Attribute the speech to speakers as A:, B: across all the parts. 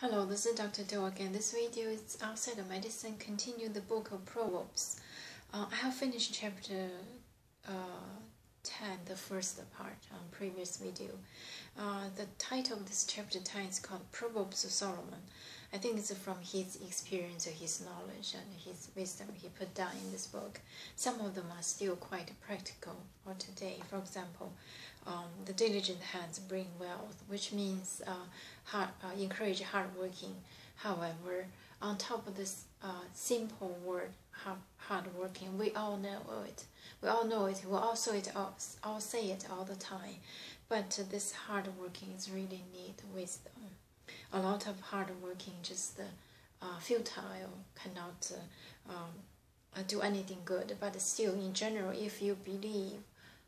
A: Hello, this is Dr. Do again. This video is outside of medicine. Continue the book of Proverbs. I have finished chapter 10, the first part on previous video. The title of this chapter 10 is called Proverbs of Solomon. I think it's from his experience, his knowledge, and his wisdom he put down in this book. Some of them are still quite practical for today. For example, the diligent hands bring wealth, which means encourage hard working. However, on top of this simple word, hard working, we all know it. We all know it. We all say it all the time. But this hard working is really need wisdom. A lot of hard working just futile, cannot do anything good. But still, in general, if you believe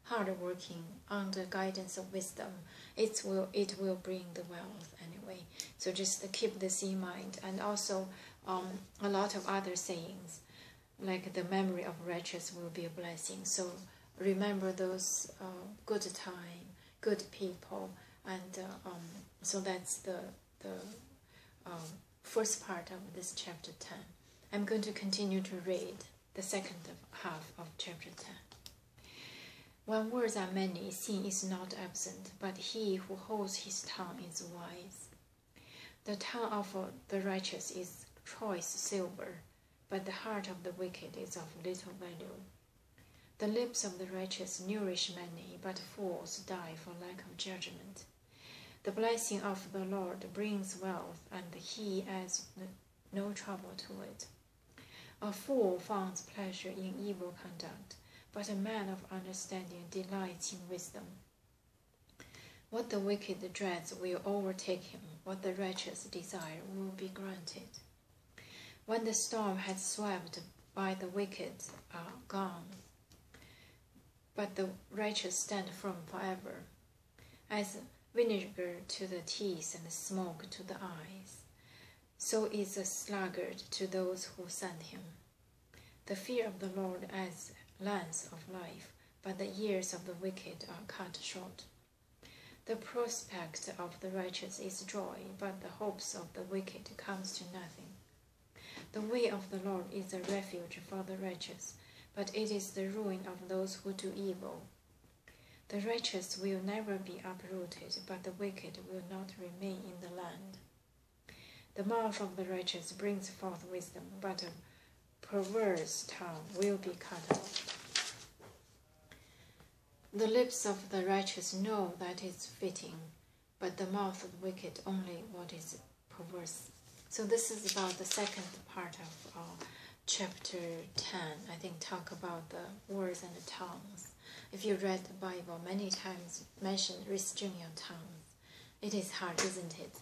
A: hard working under guidance of wisdom, it will bring the wealth anyway. So just keep this in mind. And also a lot of other sayings, like the memory of righteous will be a blessing. So remember those good time, good people, and so that's the first part of this chapter 10. I'm going to continue to read the second half of chapter 10. When words are many, sin is not absent, but he who holds his tongue is wise. The tongue of the righteous is choice silver, but the heart of the wicked is of little value. The lips of the righteous nourish many, but fools die for lack of judgment. The blessing of the Lord brings wealth, and he adds no trouble to it. A fool finds pleasure in evil conduct, but a man of understanding delights in wisdom. What the wicked dreads will overtake him, what the righteous desire will be granted. When the storm has swept by, the wicked are gone, but the righteous stand firm forever. As vinegar to the teeth and smoke to the eyes, so is a sluggard to those who send him. The fear of the Lord adds length of life, but the years of the wicked are cut short. The prospect of the righteous is joy, but the hopes of the wicked comes to nothing. The way of the Lord is a refuge for the righteous, but it is the ruin of those who do evil. The righteous will never be uprooted, but the wicked will not remain in the land. The mouth of the righteous brings forth wisdom, but a perverse tongue will be cut off. The lips of the righteous know that it's fitting, but the mouth of the wicked only what is perverse. So this is about the second part of chapter 10. I think talk about the words and the tongues. If you read the Bible, many times mention restrain your tongue. It is hard, isn't it?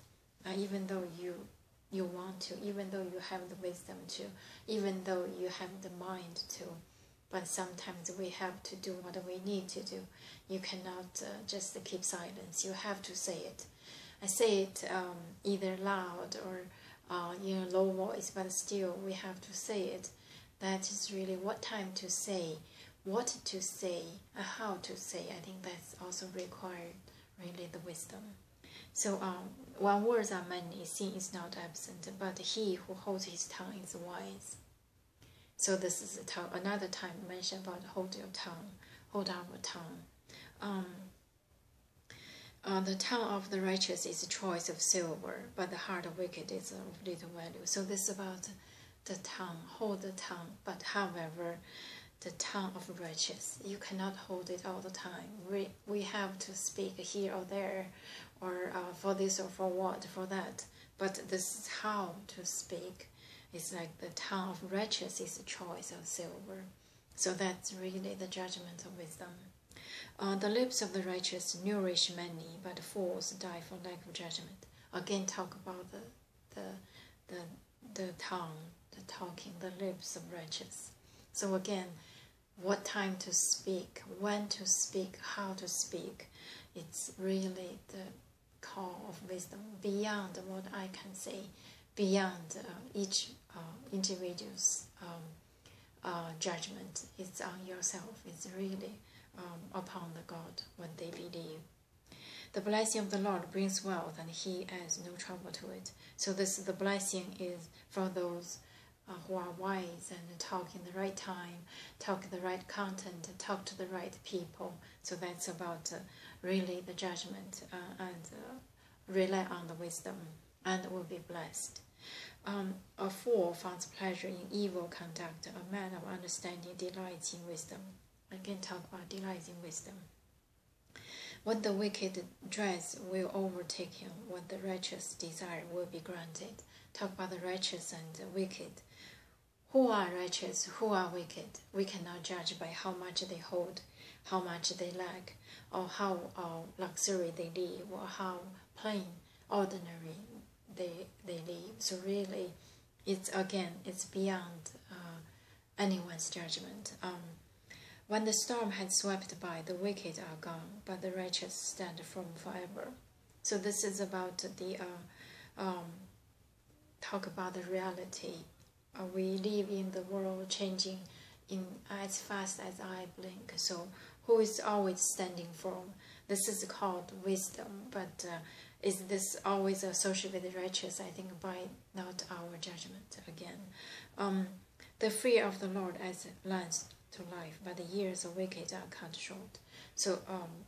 A: Even though you want to, even though you have the wisdom to, even though you have the mind to, but sometimes we have to do what we need to do. You cannot just keep silence. You have to say it. I say it either loud or in a low voice, but still we have to say it. That is really what time to say, what to say, and how to say. I think that's also required, really, the wisdom. So when words are many, sin is not absent, but he who holds his tongue is wise. So this is another time mentioned about hold your tongue, hold our tongue. The tongue of the righteous is a choice of silver, but the heart of wicked is of little value. So this is about the tongue, hold the tongue, but however, the tongue of righteous, you cannot hold it all the time. We have to speak here or there, or for this or for what, for that. But this is how to speak. It's like the tongue of righteous is a choice of silver. So that's really the judgment of wisdom. The lips of the righteous nourish many, but fools die for lack of judgment. Again, talk about the tongue, the talking, the lips of righteous. So again, what time to speak, when to speak, how to speak, it's really the call of wisdom beyond what I can say, beyond each individual's judgment. It's on yourself. It's really upon the God when they believe. The blessing of the Lord brings wealth, and he adds no trouble to it. So the blessing is for those who are wise and talk in the right time, talk the right content, talk to the right people. So that's about really the judgment, and rely on the wisdom and will be blessed. A fool finds pleasure in evil conduct. A man of understanding delights in wisdom. Again, talk about delights in wisdom. What the wicked dreads will overtake him. What the righteous desire will be granted. Talk about the righteous and the wicked. Who are righteous? Who are wicked? We cannot judge by how much they hold, how much they lack, or how luxury they live, or how plain, ordinary they live. So really, it's beyond anyone's judgment. When the storm had swept by, the wicked are gone, but the righteous stand firm forever. So this is about the talk about the reality. We live in the world changing in as fast as I blink. So who is always standing firm? This is called wisdom. But is this always associated with the righteous? I think by not our judgment again. The fear of the Lord adds length to life, but the years of wicked are cut short. So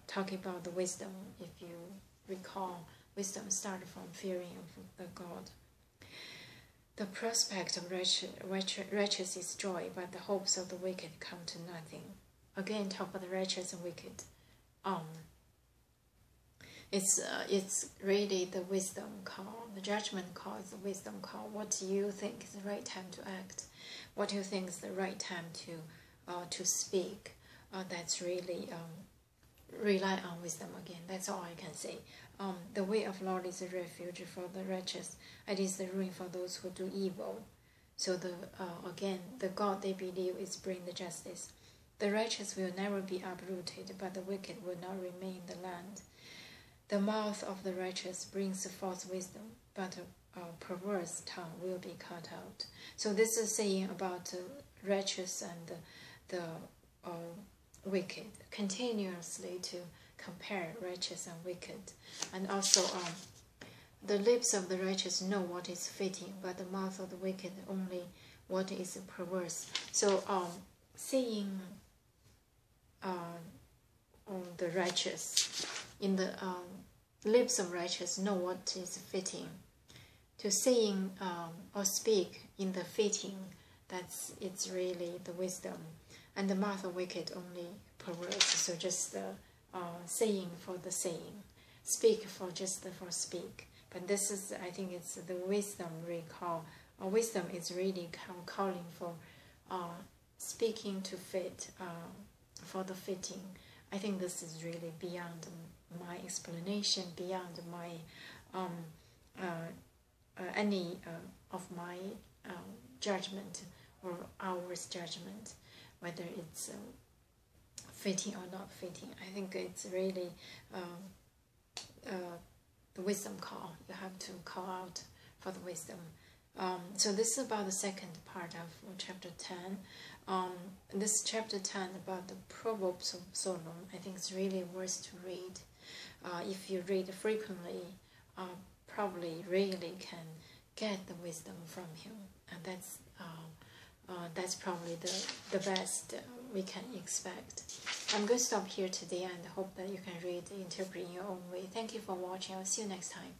A: talking about the wisdom, if you recall, wisdom started from fearing of the God. The prospect of righteous is joy, but the hopes of the wicked come to nothing. Again, talk about the righteous and wicked. It's really the wisdom call. The judgment call is the wisdom call. What do you think is the right time to act? What do you think is the right time to speak? That's really rely on wisdom again. That's all I can say. The way of Lord is a refuge for the righteous. It is the ruin for those who do evil. So the God they believe is bring the justice. The righteous will never be uprooted, but the wicked will not remain in the land. The mouth of the righteous brings forth wisdom, but a perverse tongue will be cut out. So this is saying about righteous and the wicked, continuously to compare righteous and wicked. And also the lips of the righteous know what is fitting, but the mouth of the wicked only what is perverse. So seeing the righteous, in the lips of righteous know what is fitting. To saying or speak in the fitting, it's really the wisdom. And the mouth of wicked only perverse. So just saying for the saying, speak for speak. But this is, I think, it's the wisdom recall. Wisdom is really calling for speaking to fit, for the fitting. I think this is really beyond my explanation, beyond my any of my judgment or ours judgment, whether it's fitting or not fitting. I think it's really the wisdom call. You have to call out for the wisdom. So this is about the second part of chapter 10. This chapter 10 about the Proverbs of Solomon, I think it's really worth to read. If you read frequently, probably really can get the wisdom from him, and that's probably the best we can expect. I'm going to stop here today and hope that you can read, interpret in your own way. Thank you for watching. I'll see you next time.